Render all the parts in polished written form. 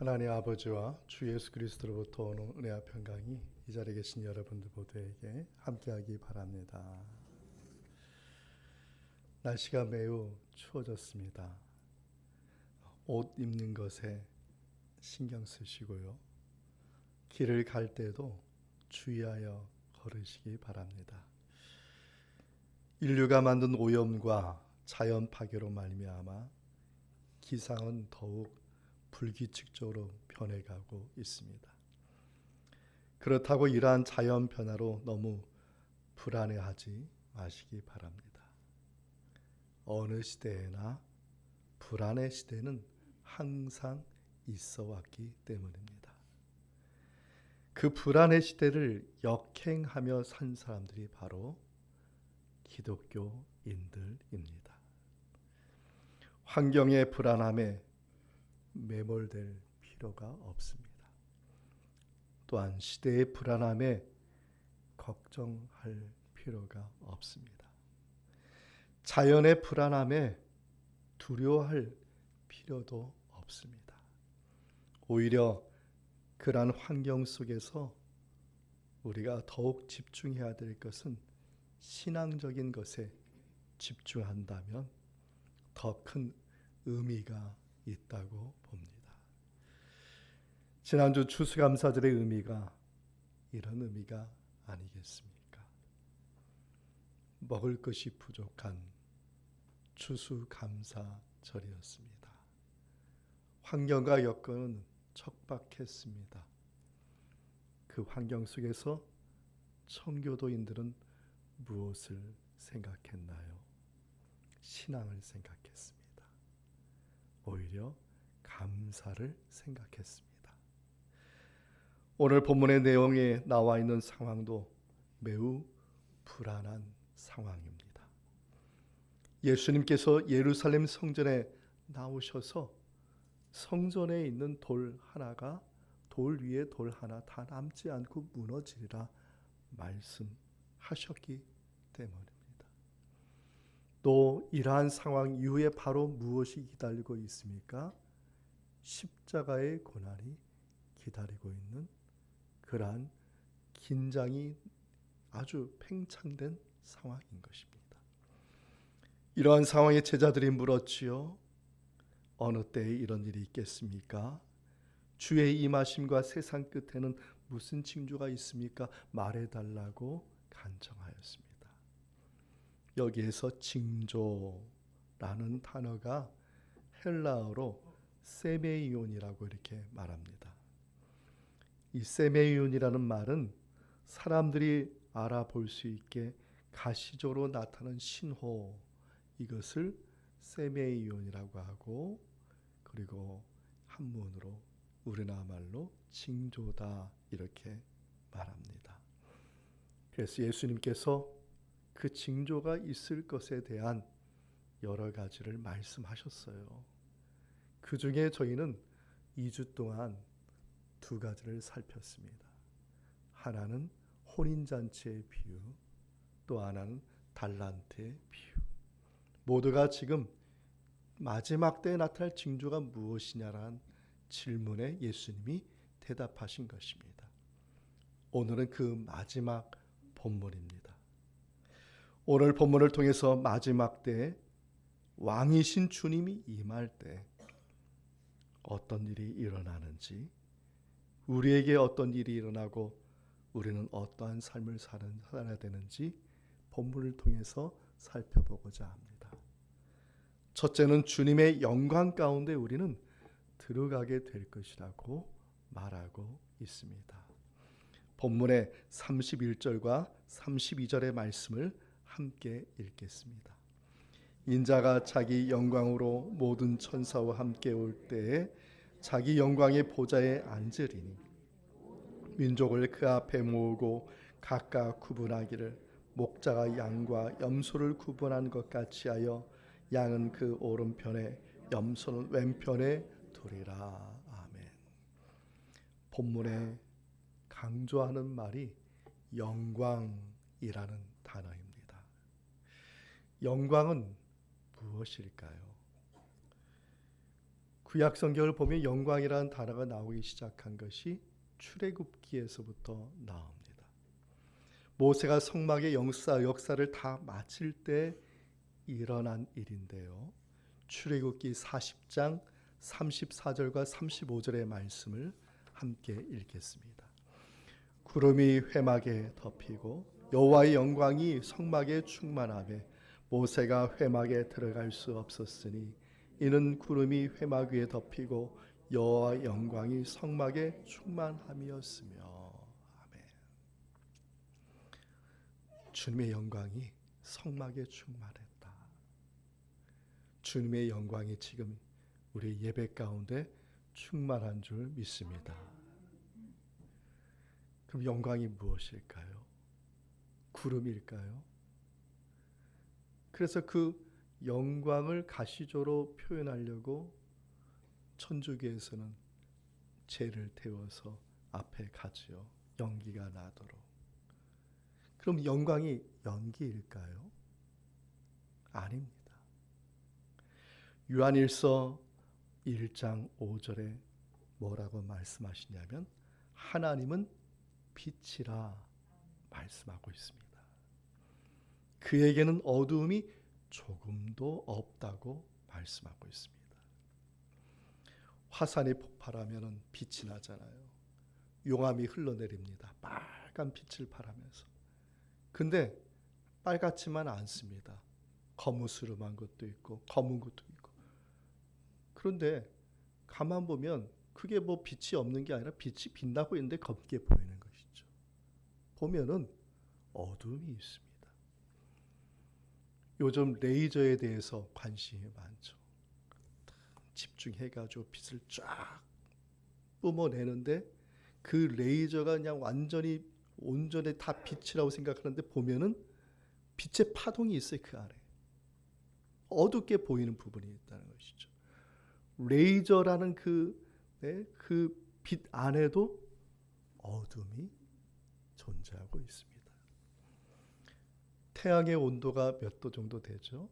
하나님 아버지와 주 예수 그리스도로부터 오는 은혜와 평강이 이 자리에 계신 여러분들 모두에게 함께하기 바랍니다. 날씨가 매우 추워졌습니다. 옷 입는 것에 신경 쓰시고요. 길을 갈 때도 주의하여 걸으시기 바랍니다. 인류가 만든 오염과 자연 파괴로 말미암아 기상은 더욱 불규칙적으로 변해가고 있습니다. 그렇다고 이러한 자연 변화로 너무 불안해하지 마시기 바랍니다. 어느 시대에나 불안의 시대는 항상 있어 왔기 때문입니다. 그 불안의 시대를 역행하며 산 사람들이 바로 기독교인들입니다. 환경의 불안함에 매몰될 필요가 없습니다. 또한 시대의 불안함에 걱정할 필요가 없습니다. 자연의 불안함에 두려워할 필요도 없습니다. 오히려 그러한 환경 속에서 우리가 더욱 집중해야 될 것은 신앙적인 것에 집중한다면 더 큰 의미가 있다고 봅니다. 지난주 추수감사절의 의미가 이런 의미가 아니겠습니까? 먹을 것이 부족한 추수감사절이었습니다. 환경과 여건은 척박했습니다. 그 환경 속에서 청교도인들은 무엇을 생각했나요? 신앙을 생각했습니다. 오히려 감사를 생각했습니다. 오늘 본문의 내용에 나와 있는 상황도 매우 불안한 상황입니다. 예수님께서 예루살렘 성전에 나오셔서 성전에 있는 돌 위에 돌 하나 다 남지 않고 무너지리라 말씀하셨기 때문입니다. 또 이러한 상황 이후에 바로 무엇이 기다리고 있습니까? 십자가의 고난이 기다리고 있는 그러한 긴장이 아주 팽창된 상황인 것입니다. 이러한 상황에 제자들이 물었지요. 어느 때에 이런 일이 있겠습니까? 주의 임하심과 세상 끝에는 무슨 징조가 있습니까? 말해달라고 간청하였습니다. 여기에서 징조라는 단어가 헬라어로 세메이온이라고 이렇게 말합니다. 이 세메이온이라는 말은 사람들이 알아볼 수 있게 가시적으로 나타나는 신호, 이것을 세메이온이라고 하고, 그리고 한문으로 우리나라 말로 징조다 이렇게 말합니다. 그래서 예수님께서 그 징조가 있을 것에 대한 여러 가지를 말씀하셨어요. 그 중에 저희는 2주 동안 2가지를 살폈습니다. 하나는 혼인잔치의 비유, 또 하나는 달란트의 비유. 모두가 지금 마지막 때에 나타날 징조가 무엇이냐라는 질문에 예수님이 대답하신 것입니다. 오늘은 그 마지막 본문입니다. 오늘 본문을 통해서 마지막 때에 왕이신 주님이 임할 때 어떤 일이 일어나는지, 우리에게 어떤 일이 일어나고 우리는 어떠한 삶을 살아야 되는지 본문을 통해서 살펴보고자 합니다. 첫째는 주님의 영광 가운데 우리는 들어가게 될 것이라고 말하고 있습니다. 본문의 31절과 32절의 말씀을 함께 읽겠습니다. 인자가 자기 영광으로 모든 천사와 함께 올 때에 자기 영광의 보좌에 앉으리니 민족을 그 앞에 모으고 각각 구분하기를 목자가 양과 염소를 구분한 것 같이 하여 양은 그 오른편에 염소는 왼편에 두리라. 아멘. 본문에 강조하는 말이 영광이라는 단어입니다. 영광은 무엇일까요? 구약 성경을 보면 영광이라는 단어가 나오기 시작한 것이 출애굽기에서부터 나옵니다. 모세가 성막의 역사를 다 마칠 때 일어난 일인데요. 출애굽기 40장 34절과 35절의 말씀을 함께 읽겠습니다. 구름이 회막에 덮이고 여호와의 영광이 성막에 충만하며 모세가 회막에 들어갈 수 없었으니 이는 구름이 회막 위에 덮이고 여호와의 영광이 성막에 충만함이었으며. 아멘. 주님의 영광이 성막에 충만했다. 주님의 영광이 지금 우리 예배 가운데 충만한 줄 믿습니다. 그럼 영광이 무엇일까요? 구름일까요? 그래서 그 영광을 가시조로 표현하려고 천주교에서는 재를 태워서 앞에 가지요. 연기가 나도록. 그럼 영광이 연기일까요? 아닙니다. 요한일서 1장 5절에 뭐라고 말씀하시냐면 하나님은 빛이라 말씀하고 있습니다. 그에게는 어두움이 조금도 없다고 말씀하고 있습니다. 화산이 폭발하면 빛이 나잖아요. 용암이 흘러내립니다. 빨간 빛을 발하면서. 근데 빨갛지만 않습니다. 거무스름한 것도 있고 검은 것도 있고. 그런데 가만 보면 그게 뭐 빛이 없는 게 아니라 빛이 빛나고 있는데 검게 보이는 것이죠. 보면은 어둠이 있습니다. 요즘 레이저에 대해서 관심이 많죠. 집중해가지고 빛을 쫙 뿜어내는데 그 레이저가 그냥 완전히 온전히 다 빛이라고 생각하는데 보면은 빛의 파동이 있어요. 그 안에 어둡게 보이는 부분이 있다는 것이죠. 레이저라는 그 빛 안에도 어둠이 존재하고 있습니다. 태양의 온도가 몇 도 정도 되죠?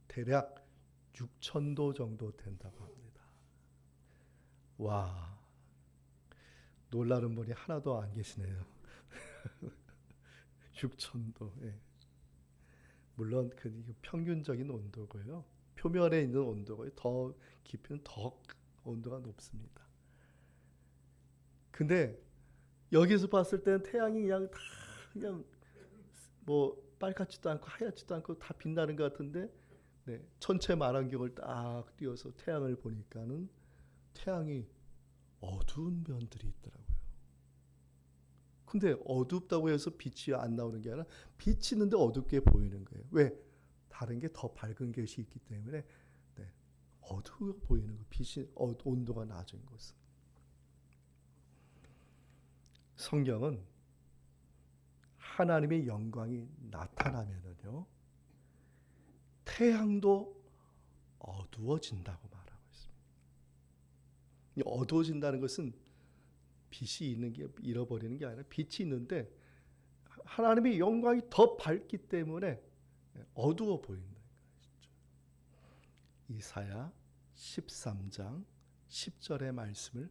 대략 6,000도 정도 된다고 합니다. 와, 놀라는 분이 하나도 안 계시네요. 6,000도. 예. 물론 그 평균적인 온도고요. 표면에 있는 온도가 더 깊이는 더 온도가 높습니다. 근데 여기서 봤을 때는 태양이 그냥 뭐 빨갛지도 않고 하얗지도 않고 다 빛나는 것 같은데 천체 만환경을 딱 띄워서 태양을 보니까는 태양이 어두운 면들이 있더라고요. 근데 어둡다고 해서 빛이 안 나오는 게 아니라 빛이 있는데 어둡게 보이는 거예요. 왜? 다른 게 더 밝은 것이 있기 때문에 어두워 보이는 거. 빛이 온도가 낮은 것은. 성경은 하나님의 영광이 나타나면은요 태양도 어두워진다고 말하고 있습니다. 어두워진다는 것은 빛이 있는 게 잃어버리는 게 아니라 빛이 있는데 하나님의 영광이 더 밝기 때문에 어두워 보인다는 것이죠. 이사야 13장 10절의 말씀을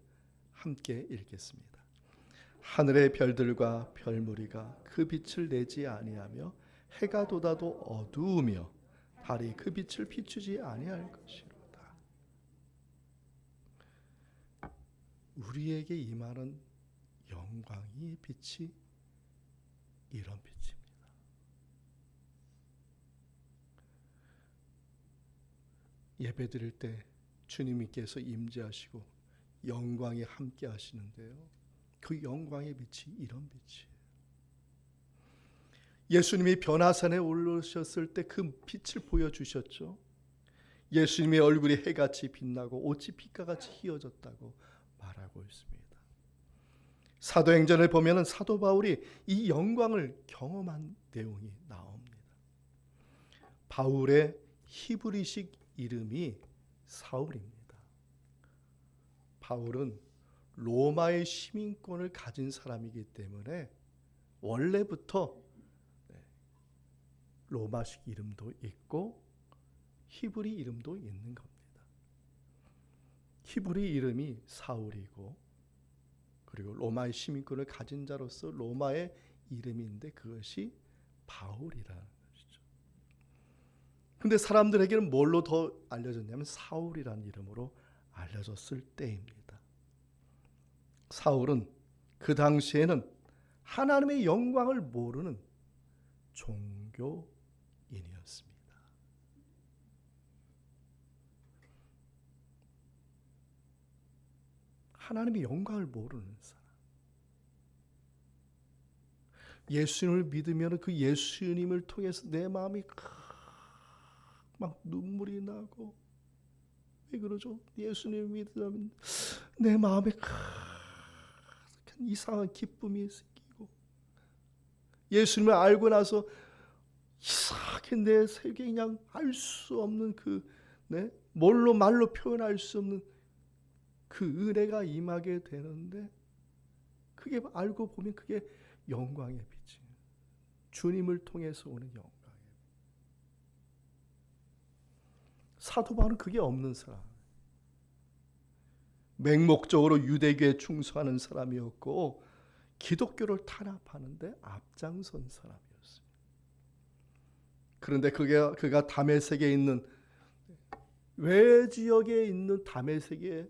함께 읽겠습니다. 하늘의 별들과 별무리가 그 빛을 내지 아니하며 해가 돋아도 어두우며 달이 그 빛을 비추지 아니할 것이로다. 우리에게 임하는 영광이 빛이 이런 빛입니다. 예배 드릴 때 주님께서 임재하시고 영광이 함께 하시는데요. 그 영광의 빛이 이런 빛이에요. 예수님이 변화산에 올라오셨을 때 그 빛을 보여주셨죠. 예수님의 얼굴이 해같이 빛나고 옷이 빛과같이 희어졌다고 말하고 있습니다. 사도행전을 보면 사도 바울이 이 영광을 경험한 내용이 나옵니다. 바울의 히브리식 이름이 사울입니다. 바울은 로마의 시민권을 가진 사람이기 때문에 원래부터 로마식 이름도 있고 히브리 이름도 있는 겁니다. 히브리 이름이 사울이고, 그리고 로마의 시민권을 가진 자로서 로마의 이름인데 그것이 바울이라는 것이죠. 근데 사람들에게는 뭘로 더 알려졌냐면 사울이라는 이름으로 알려졌을 때입니다. 사울은 그 당시에는 하나님의 영광을 모르는 종교인이었습니다. 하나님의 영광을 모르는 사람. 예수님을 믿으면 그 예수님을 통해서 내 마음이 막 눈물이 나고, 왜 그러죠? 예수님을 믿으면 내 마음에 이상한 기쁨이 생기고, 예수님을 알고 나서 이상하게 내 세계에 그냥 알 수 없는 말로 표현할 수 없는 그 은혜가 임하게 되는데, 그게 알고 보면 그게 영광의 빛이에요. 주님을 통해서 오는 영광이에요. 사도 바울은 그게 없는 사람, 맹목적으로 유대교에 충성하는 사람이었고 기독교를 탄압하는데 앞장선 사람이었습니다. 그런데 그가 다메섹에 있는 외지역에 있는 다메섹에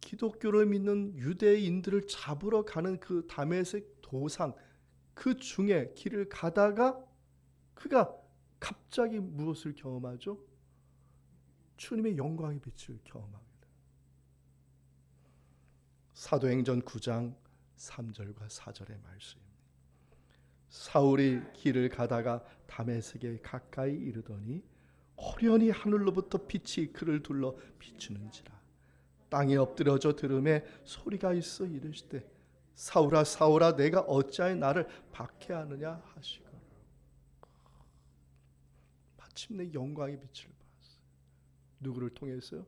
기독교를 믿는 유대인들을 잡으러 가는 그 다메섹 도상 그 중에 길을 가다가 그가 갑자기 무엇을 경험하죠? 주님의 영광의 빛을 경험합니다. 사도행전 9장 3절과 4절의 말씀입니다. 사울이 길을 가다가 다메섹에 가까이 이르더니 호련히 하늘로부터 빛이 그를 둘러 비추는지라. 땅에 엎드려져 들음에 소리가 있어 이르시되 사울아 사울아 내가 어찌하여 나를 박해하느냐 하시거늘. 마침내 영광의 빛을 봤어요. 누구를 통해서요?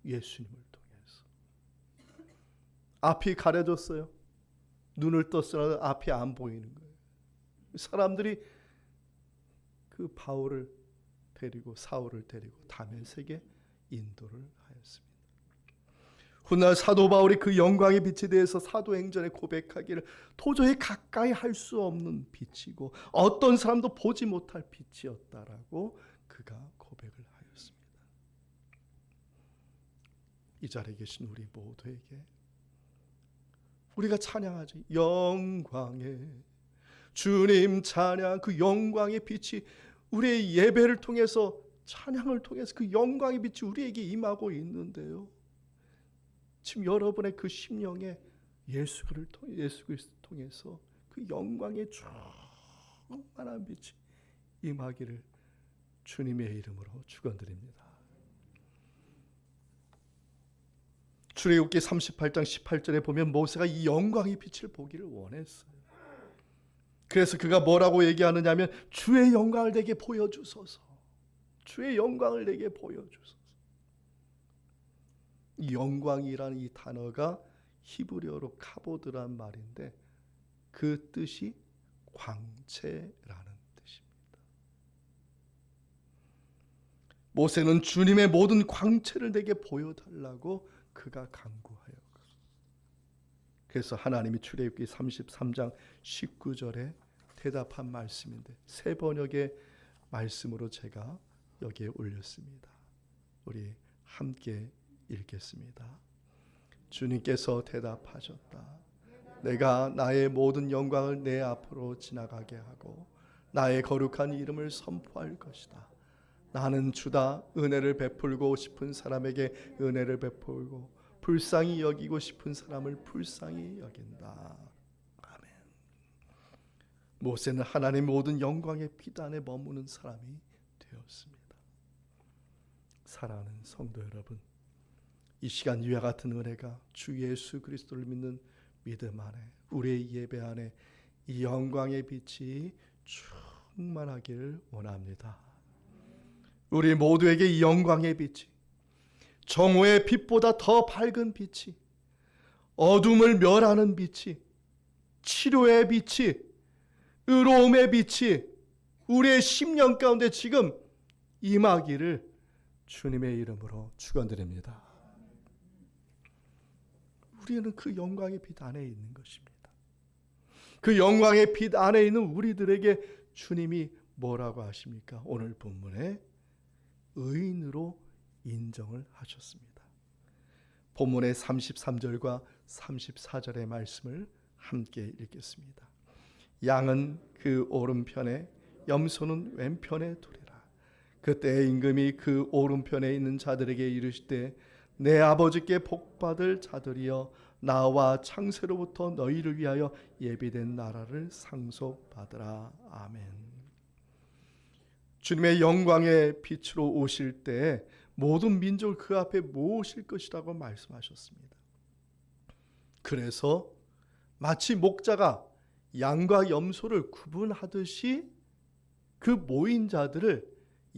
예수님을 통해서. 앞이 가려졌어요. 눈을 떴으나 앞이 안 보이는 거예요. 사람들이 그 바울을 데리고 사울을 데리고 다메섹에 인도를 하였습니다. 훗날 사도 바울이 그 영광의 빛에 대해서 사도행전에 고백하기를 도저히 가까이 할 수 없는 빛이고 어떤 사람도 보지 못할 빛이었다라고 그가 고백을 하였습니다. 이 자리에 계신 우리 모두에게 우리가 찬양하지, 영광의 주님 찬양, 그 영광의 빛이 우리의 예배를 통해서 찬양을 통해서 그 영광의 빛이 우리에게 임하고 있는데요. 지금 여러분의 그 심령에 예수 그리스도를 통해서 그 영광의 충만한 빛이 임하기를 주님의 이름으로 축원드립니다. 출애굽기 38장 18절에 보면 모세가 이 영광의 빛을 보기를 원했어요. 그래서 그가 뭐라고 얘기하느냐면 주의 영광을 내게 보여주소서. 주의 영광을 내게 보여주소서. 이 영광이라는 이 단어가 히브리어로 카보드란 말인데 그 뜻이 광채라는 뜻입니다. 모세는 주님의 모든 광채를 내게 보여달라고 그가 간구하여. 그래서 하나님이 출애굽기 33장 19절에 대답한 말씀인데 새 번역의 말씀으로 제가 여기에 올렸습니다. 우리 함께 읽겠습니다. 주님께서 대답하셨다. 내가 나의 모든 영광을 내 앞으로 지나가게 하고 나의 거룩한 이름을 선포할 것이다. 나는 주다. 은혜를 베풀고 싶은 사람에게 은혜를 베풀고 불쌍히 여기고 싶은 사람을 불쌍히 여긴다. 아멘. 모세는 하나님의 모든 영광의 비단에 머무는 사람이 되었습니다. 사랑하는 성도 여러분, 이 시간 이와 같은 은혜가 주 예수 그리스도를 믿는 믿음 안에 우리의 예배 안에 이 영광의 빛이 충만하기를 원합니다. 우리 모두에게 이 영광의 빛이 정오의 빛보다 더 밝은 빛이, 어둠을 멸하는 빛이, 치료의 빛이, 의로움의 빛이 우리의 심령 가운데 지금 임하기를 주님의 이름으로 축원드립니다. 우리는 그 영광의 빛 안에 있는 것입니다. 그 영광의 빛 안에 있는 우리들에게 주님이 뭐라고 하십니까? 오늘 본문에 의인으로 인정을 하셨습니다. 본문의 33절과 34절의 말씀을 함께 읽겠습니다. 양은 그 오른편에, 염소는 왼편에 두리라. 그때 임금이 그 오른편에 있는 자들에게 이르시되 내 아버지께 복받을 자들이여 나와 창세로부터 너희를 위하여 예비된 나라를 상속받으라. 아멘. 주님의 영광의 빛으로 오실 때 모든 민족을 그 앞에 모으실 것이라고 말씀하셨습니다. 그래서 마치 목자가 양과 염소를 구분하듯이 그 모인 자들을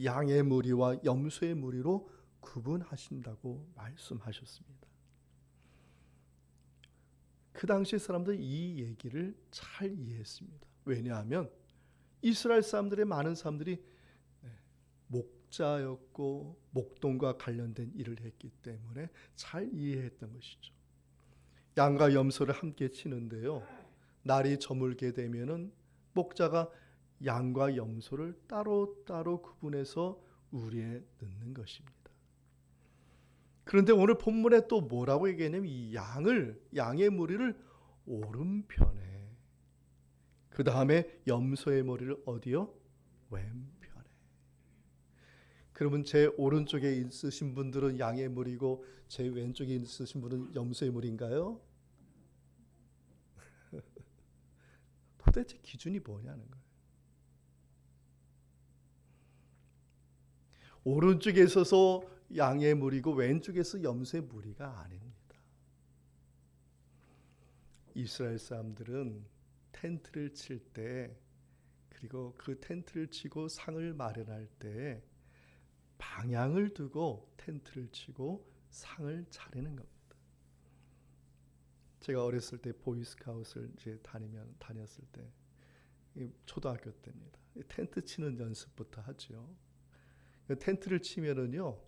양의 무리와 염소의 무리로 구분하신다고 말씀하셨습니다. 그 당시 사람들은 이 얘기를 잘 이해했습니다. 왜냐하면 이스라엘 사람들의 많은 사람들이 목자였고 목동과 관련된 일을 했기 때문에 잘 이해했던 것이죠. 양과 염소를 함께 치는데요, 날이 저물게 되면은 목자가 양과 염소를 따로따로 구분해서 우리에 넣는 것입니다. 그런데 오늘 본문에 또 뭐라고 얘기했냐면 이 양의 무리를 오른편에, 그 다음에 염소의 머리를 어디요? 왼편에. 그러면 제 오른쪽에 있으신 분들은 양의 무리고 제 왼쪽에 있으신 분은 염소의 무리인가요? 도대체 기준이 뭐냐는 거예요. 오른쪽에 있어서 양의 무리고 왼쪽에서 염소의 무리가 아닙니다. 이스라엘 사람들은 텐트를 칠 때, 그리고 그 텐트를 치고 상을 마련할 때 방향을 두고 텐트를 치고 상을 차리는 겁니다. 제가 어렸을 때 보이스카웃을 이제 다녔을 때, 초등학교 때입니다. 텐트 치는 연습부터 하죠. 텐트를 치면은요,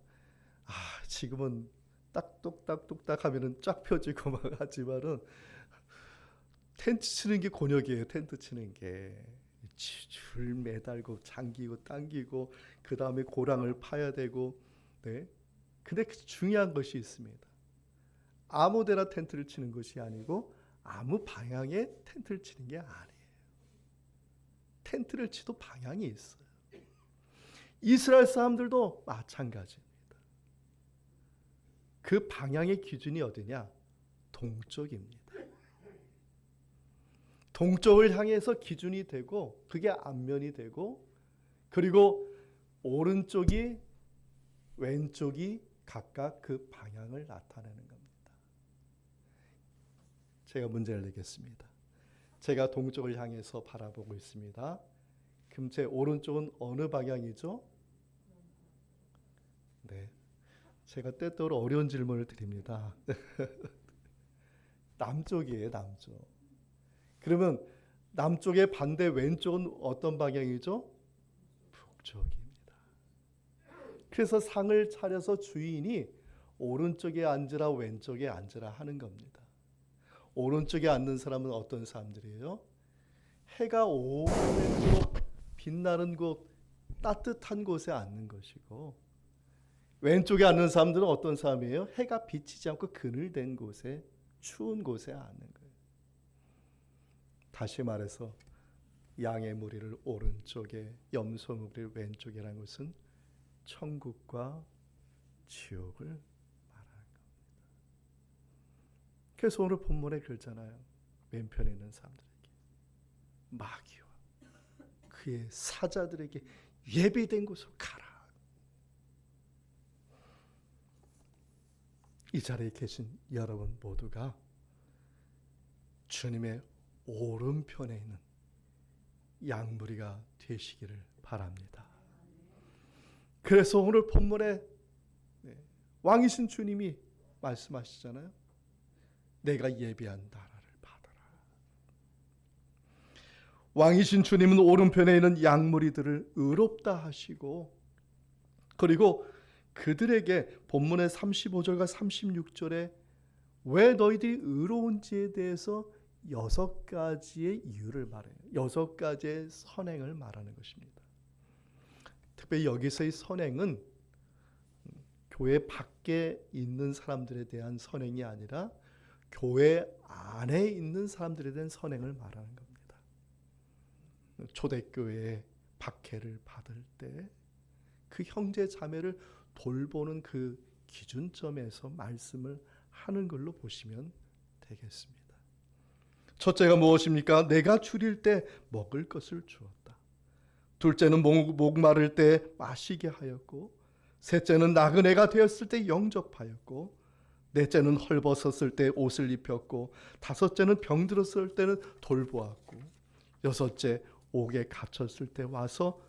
지금은 딱똑딱 하면은 쫙 펴지고 막 하지만은 텐트 치는 게 곤욕이에요. 텐트 치는 게 줄 매달고 잠기고 당기고 그 다음에 고랑을 파야 되고, 네. 근데 중요한 것이 있습니다. 아무데나 텐트를 치는 것이 아니고 아무 방향에 텐트를 치는 게 아니에요. 텐트를 치도 방향이 있어요. 이스라엘 사람들도 마찬가지입니다. 그 방향의 기준이 어디냐? 동쪽입니다. 동쪽을 향해서 기준이 되고 그게 앞면이 되고, 그리고 오른쪽이 왼쪽이 각각 그 방향을 나타내는 겁니다. 제가 문제를 내겠습니다. 제가 동쪽을 향해서 바라보고 있습니다. 그럼 제 오른쪽은 어느 방향이죠? 네, 제가 때때로 어려운 질문을 드립니다. 남쪽이에요, 남쪽. 그러면 남쪽의 반대 왼쪽은 어떤 방향이죠? 북쪽입니다. 그래서 상을 차려서 주인이 오른쪽에 앉으라 왼쪽에 앉으라 하는 겁니다. 오른쪽에 앉는 사람은 어떤 사람들이에요? 해가 오면서 빛나는 곳, 따뜻한 곳에 앉는 것이고, 왼쪽에 앉는 사람들은 어떤 사람이에요? 해가 비치지 않고 그늘된 곳에, 추운 곳에 앉는 거예요. 다시 말해서 양의 무리를 오른쪽에, 염소 무리를 왼쪽이라는 것은 천국과 지옥을 말하는 겁니다. 그래서 오늘 본문에 그러잖아요. 왼편에 있는 사람들에게, 마귀와 그의 사자들에게 예비된 곳으로 가라. 이 자리에 계신 여러분 모두가 주님의 오른편에 있는 양무리가 되시기를 바랍니다. 그래서 오늘 본문에 왕이신 주님이 말씀하시잖아요. 내가 예비한 나라를 받아라. 왕이신 주님은 오른편에 있는 양무리들을 의롭다 하시고, 그리고 그들에게 본문의 35절과 36절에 왜 너희들이 의로운지에 대해서 6가지의 이유를 말해요. 6가지의 선행을 말하는 것입니다. 특별히 여기서의 선행은 교회 밖에 있는 사람들에 대한 선행이 아니라 교회 안에 있는 사람들에 대한 선행을 말하는 겁니다. 초대교회에 박해를 받을 때 그 형제 자매를 돌보는 그 기준점에서 말씀을 하는 걸로 보시면 되겠습니다. 첫째가 무엇입니까? 내가 줄일 때 먹을 것을 주었다. 둘째는 목마를 때 마시게 하였고, 셋째는 나그네가 되었을 때 영접하였고, 넷째는 헐벗었을 때 옷을 입혔고, 다섯째는 병들었을 때는 돌보았고, 여섯째 옥에 갇혔을 때 와서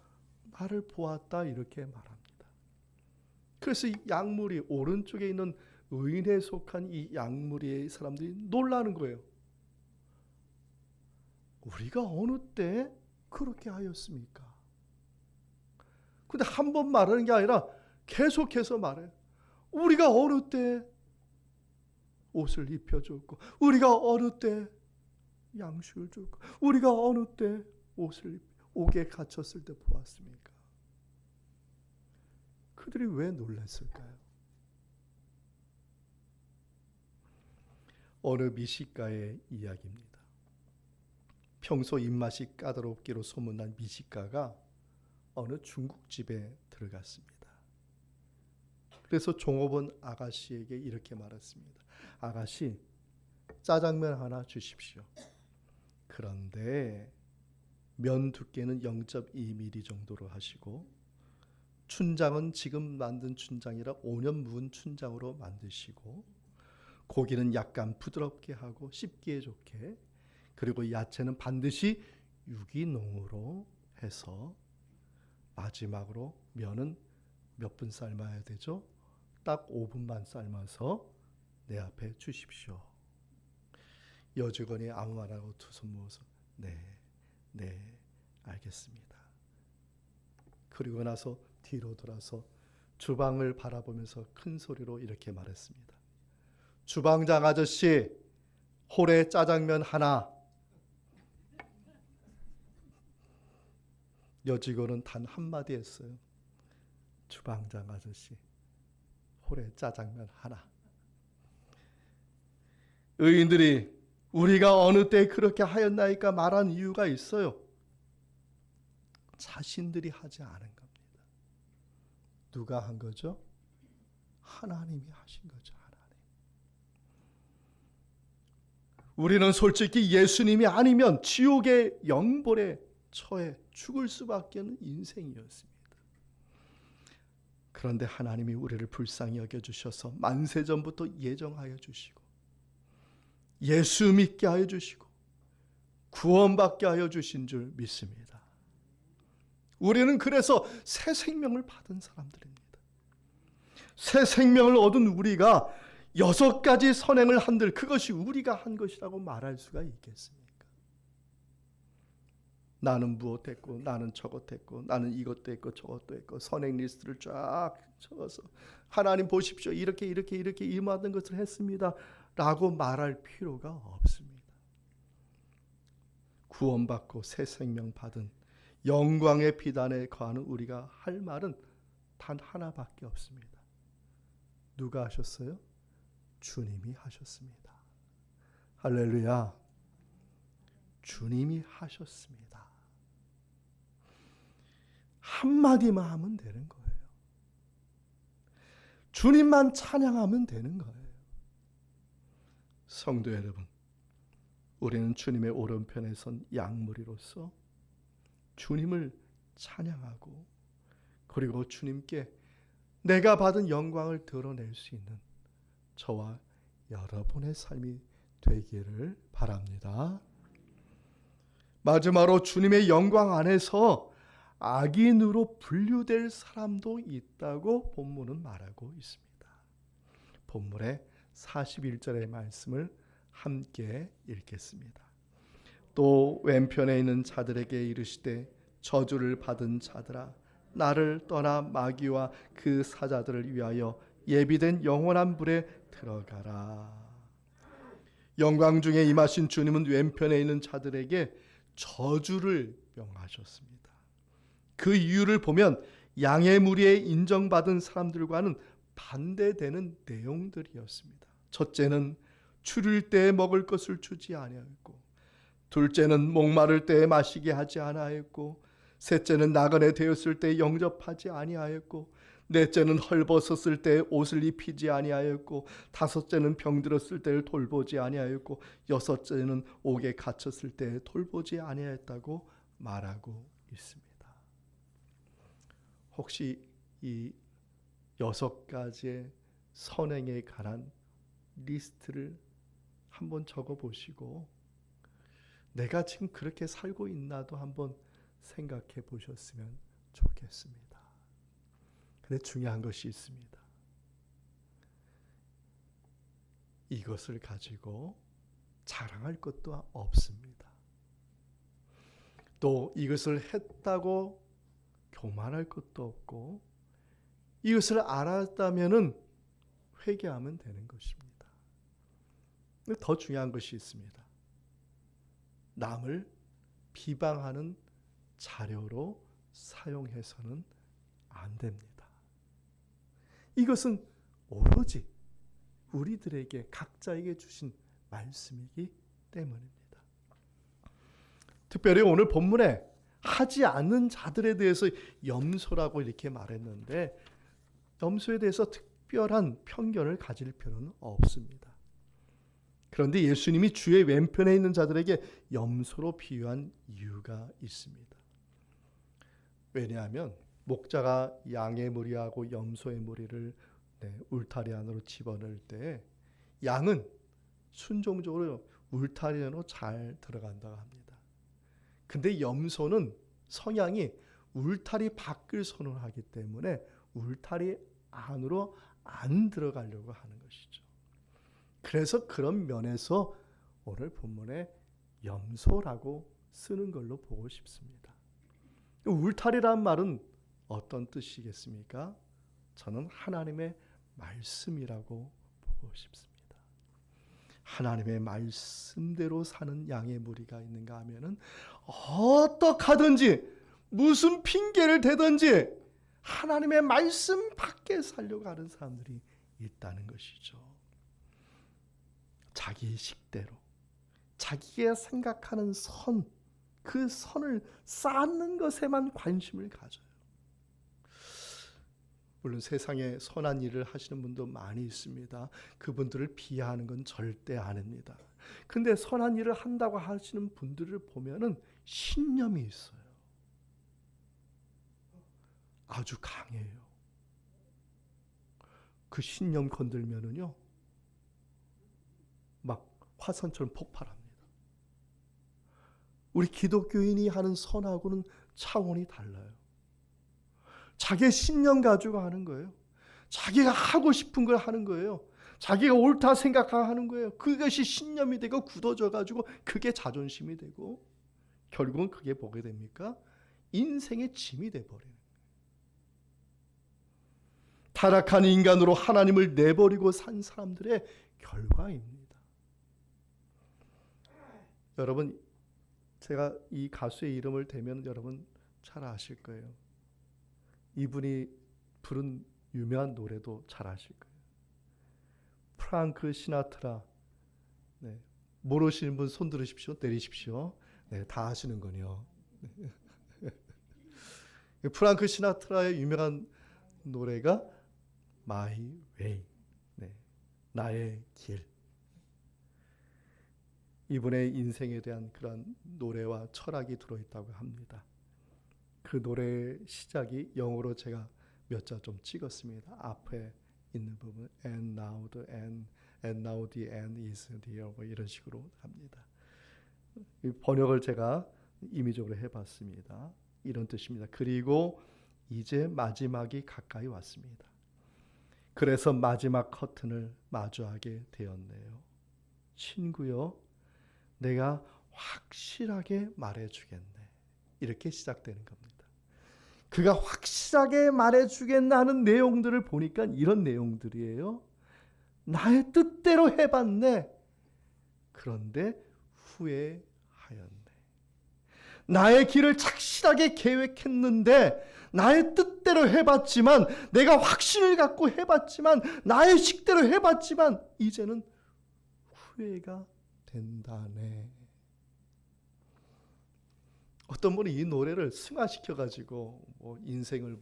나를 보았다, 이렇게 말합니다. 그래서 이 약물이 오른쪽에 있는 의인에 속한 이 약물이의 사람들이 놀라는 거예요. 우리가 어느 때 그렇게 하였습니까? 근데 한 번 말하는 게 아니라 계속해서 말해요. 우리가 어느 때 옷을 입혀줬고, 우리가 어느 때 양식을 줬고, 우리가 어느 때 옷을 옥에 갇혔을 때 보았습니까? 그들이 왜 놀랐을까요? 어느 미식가의 이야기입니다. 평소 입맛이 까다롭기로 소문난 미식가가 어느 중국집에 들어갔습니다. 그래서 종업원 아가씨에게 이렇게 말했습니다. 아가씨, 짜장면 하나 주십시오. 그런데 면 두께는 0.2mm 정도로 하시고, 춘장은 지금 만든 춘장이라 5년 묵은 춘장으로 만드시고, 고기는 약간 부드럽게 하고 씹기에 좋게, 그리고 야채는 반드시 유기농으로 해서, 마지막으로 면은 몇 분 삶아야 되죠? 딱 5분만 삶아서 내 앞에 주십시오. 여직원이 아무 말 안 하고 두 손 모아서 네, 알겠습니다. 그리고 나서 뒤로 돌아서 주방을 바라보면서 큰 소리로 이렇게 말했습니다. 주방장 아저씨, 홀에 짜장면 하나. 여직원은 단 한마디 했어요. 주방장 아저씨, 홀에 짜장면 하나. 의인들이 우리가 어느 때 그렇게 하였나이까 말한 이유가 있어요. 자신들이 하지 않은 겁니다. 누가 한 거죠? 하나님이 하신 거죠. 하나님. 우리는 솔직히 예수님이 아니면 지옥의 영벌에 처해 죽을 수밖에 없는 인생이었습니다. 그런데 하나님이 우리를 불쌍히 여겨주셔서 만세전부터 예정하여 주시고, 예수 믿게 하여 주시고, 구원받게 하여 주신 줄 믿습니다. 우리는 그래서 새 생명을 받은 사람들입니다. 새 생명을 얻은 우리가 6가지 선행을 한들 그것이 우리가 한 것이라고 말할 수가 있겠습니까? 나는 무엇 했고, 나는 저것 했고, 나는 이것도 했고 저것도 했고, 선행 리스트를 쫙 적어서 하나님 보십시오, 이렇게 이 모든 것을 했습니다 라고 말할 필요가 없습니다. 구원받고 새 생명 받은 영광의 비단에 거하는 우리가 할 말은 단 하나밖에 없습니다. 누가 하셨어요? 주님이 하셨습니다. 할렐루야. 주님이 하셨습니다. 한마디만 하면 되는 거예요. 주님만 찬양하면 되는 거예요. 성도 여러분, 우리는 주님의 오른편에 선 양무리로서 주님을 찬양하고, 그리고 주님께 내가 받은 영광을 드러낼 수 있는 저와 여러분의 삶이 되기를 바랍니다. 마지막으로 주님의 영광 안에서 악인으로 분류될 사람도 있다고 본문은 말하고 있습니다. 본문의 41절의 말씀을 함께 읽겠습니다. 또 왼편에 있는 자들에게 이르시되 저주를 받은 자들아, 나를 떠나 마귀와 그 사자들을 위하여 예비된 영원한 불에 들어가라. 영광 중에 임하신 주님은 왼편에 있는 자들에게 저주를 명하셨습니다. 그 이유를 보면 양의 무리에 인정받은 사람들과는 반대되는 내용들이었습니다. 첫째는 추릴 때에 먹을 것을 주지 아니하였고, 둘째는 목마를 때에 마시게 하지 아니하였고, 셋째는 나그네 되었을 때 영접하지 아니하였고, 넷째는 헐벗었을 때 옷을 입히지 아니하였고, 다섯째는 병들었을 때를 돌보지 아니하였고, 여섯째는 옥에 갇혔을 때 돌보지 아니하였다고 말하고 있습니다. 혹시 이 6가지의 선행에 관한 리스트를 한번 적어보시고 내가 지금 그렇게 살고 있나도 한번 생각해 보셨으면 좋겠습니다. 근데 중요한 것이 있습니다. 이것을 가지고 자랑할 것도 없습니다. 또 이것을 했다고 교만할 것도 없고, 이것을 알았다면은 회개하면 되는 것입니다. 근데 더 중요한 것이 있습니다. 남을 비방하는 자료로 사용해서는 안 됩니다. 이것은 오로지 우리들에게 각자에게 주신 말씀이기 때문입니다. 특별히 오늘 본문에 하지 않는 자들에 대해서 염소라고 이렇게 말했는데, 염소에 대해서 특별한 편견을 가질 필요는 없습니다. 그런데 예수님이 주의 왼편에 있는 자들에게 염소로 비유한 이유가 있습니다. 왜냐하면 목자가 양의 무리하고 염소의 무리를 울타리 안으로 집어넣을 때 양은 순종적으로 울타리 안으로 잘 들어간다고 합니다. 근데 염소는 성향이 울타리 밖을 선호하기 때문에 울타리 안으로 안 들어가려고 하는 것이죠. 그래서 그런 면에서 오늘 본문에 염소라고 쓰는 걸로 보고 싶습니다. 울타리란 말은 어떤 뜻이겠습니까? 저는 하나님의 말씀이라고 보고 싶습니다. 하나님의 말씀대로 사는 양의 무리가 있는가 하면은 어떡하든지 무슨 핑계를 대든지 하나님의 말씀 밖에 살려고 하는 사람들이 있다는 것이죠. 자기 식대로 자기가 생각하는 선, 그 선을 쌓는 것에만 관심을 가져요. 물론 세상에 선한 일을 하시는 분도 많이 있습니다. 그분들을 비하하는 건 절대 아닙니다. 근데 선한 일을 한다고 하시는 분들을 보면은 신념이 있어요. 아주 강해요. 그 신념 건들면은요, 막 화산처럼 폭발합니다. 우리 기독교인이 하는 선하고는 차원이 달라요. 자기의 신념 가지고 하는 거예요. 자기가 하고 싶은 걸 하는 거예요. 자기가 옳다 생각하는 거예요. 그것이 신념이 되고 굳어져 가지고 그게 자존심이 되고 결국은 그게 뭐게 됩니까? 인생의 짐이 돼버리는 거예요. 타락한 인간으로 하나님을 내버리고 산 사람들의 결과입니다. 여러분, 제가 이 가수의 이름을 대면 여러분 잘 아실 거예요. 이분이 부른 유명한 노래도 잘 아실 거예요. 프랑크 시나트라. 네. 모르시는 분 손 들으십시오. 내리십시오. 네, 다 아시는군요. 프랑크 시나트라의 유명한 노래가 My Way. 네, 나의 길. 이분의 인생에 대한 그런 노래와 철학이 들어있다고 합니다. 그 노래의 시작이 영어로 제가 몇 자 좀 찍었습니다. 앞에 있는 부분 and now the end, and now the end is near, 뭐 이런 식으로 합니다. 이 번역을 제가 임의적으로 해봤습니다. 이런 뜻입니다. 그리고 이제 마지막이 가까이 왔습니다. 그래서 마지막 커튼을 마주하게 되었네요. 친구요, 내가 확실하게 말해주겠네. 이렇게 시작되는 겁니다. 그가 확실하게 말해주겠나 하는 내용들을 보니까 이런 내용들이에요. 나의 뜻대로 해봤네. 그런데 후회하였네. 나의 길을 착실하게 계획했는데 나의 뜻대로 해봤지만, 내가 확신을 갖고 해봤지만, 나의 식대로 해봤지만 이제는 후회가 된다네. 어떤 분이 이 노래를 승화시켜가지고 인생을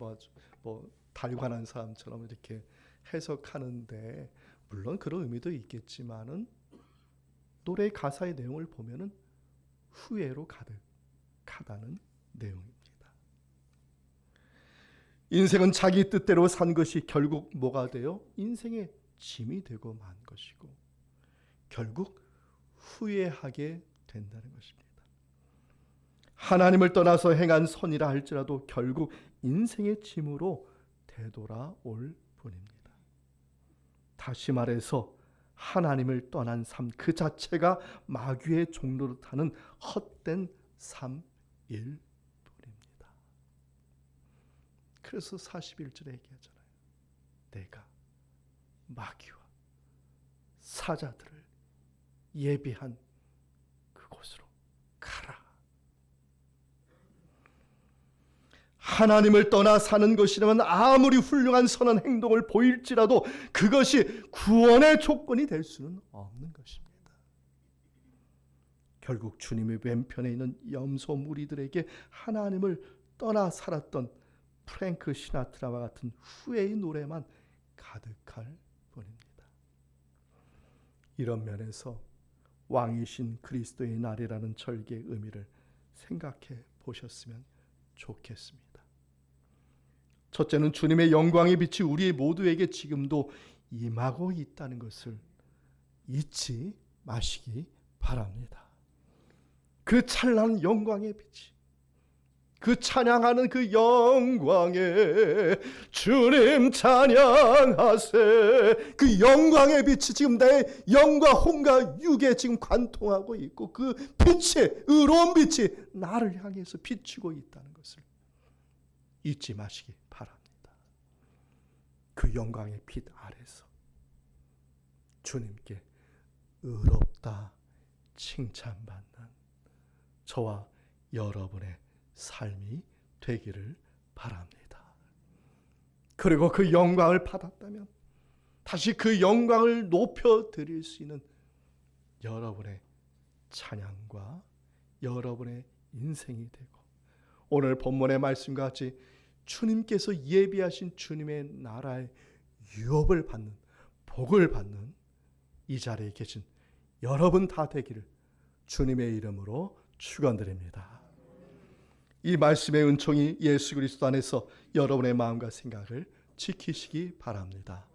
달관한 사람처럼 이렇게 해석하는데, 물론 그런 의미도 있겠지만은 노래 가사의 내용을 보면은 후회로 가득하다는 내용입니다. 인생은 자기 뜻대로 산 것이 결국 뭐가 돼요? 인생의 짐이 되고 만 것이고 결국 후회하게 된다는 것입니다. 하나님을 떠나서 행한 선이라 할지라도 결국 인생의 짐으로 되돌아올 뿐입니다. 다시 말해서 하나님을 떠난 삶 그 자체가 마귀의 종로를 타는 헛된 삶일 뿐입니다. 그래서 41절에 얘기하잖아요. 내가 마귀와 사자들을 예비한 그곳으로 가라. 하나님을 떠나 사는 것이라면 아무리 훌륭한 선한 행동을 보일지라도 그것이 구원의 조건이 될 수는 없는 것입니다. 결국 주님의 왼편에 있는 염소 무리들에게 하나님을 떠나 살았던 프랭크 시나트라와 같은 후회의 노래만 가득할 뿐입니다. 이런 면에서 왕이신 그리스도의 날이라는 절기의 의미를 생각해 보셨으면 좋겠습니다. 첫째는 주님의 영광의 빛이 우리 모두에게 지금도 임하고 있다는 것을 잊지 마시기 바랍니다. 그 찬란한 영광의 빛이, 그 찬양하는 그 영광에 주님 찬양하세. 그 영광의 빛이 지금 내 영과 혼과 육에 지금 관통하고 있고 그 빛이, 의로운 빛이 나를 향해서 비추고 있다는 것을 잊지 마시기 바랍니다. 그 영광의 빛 아래서 주님께 의롭다 칭찬받는 저와 여러분의 삶이 되기를 바랍니다. 그리고 그 영광을 받았다면 다시 그 영광을 높여드릴 수 있는 여러분의 찬양과 여러분의 인생이 되고, 오늘 본문의 말씀과 같이 주님께서 예비하신 주님의 나라의 유업을 받는, 복을 받는 이 자리에 계신 여러분 다 되기를 주님의 이름으로 축원드립니다. 이 말씀의 은총이 예수 그리스도 안에서 여러분의 마음과 생각을 지키시기 바랍니다.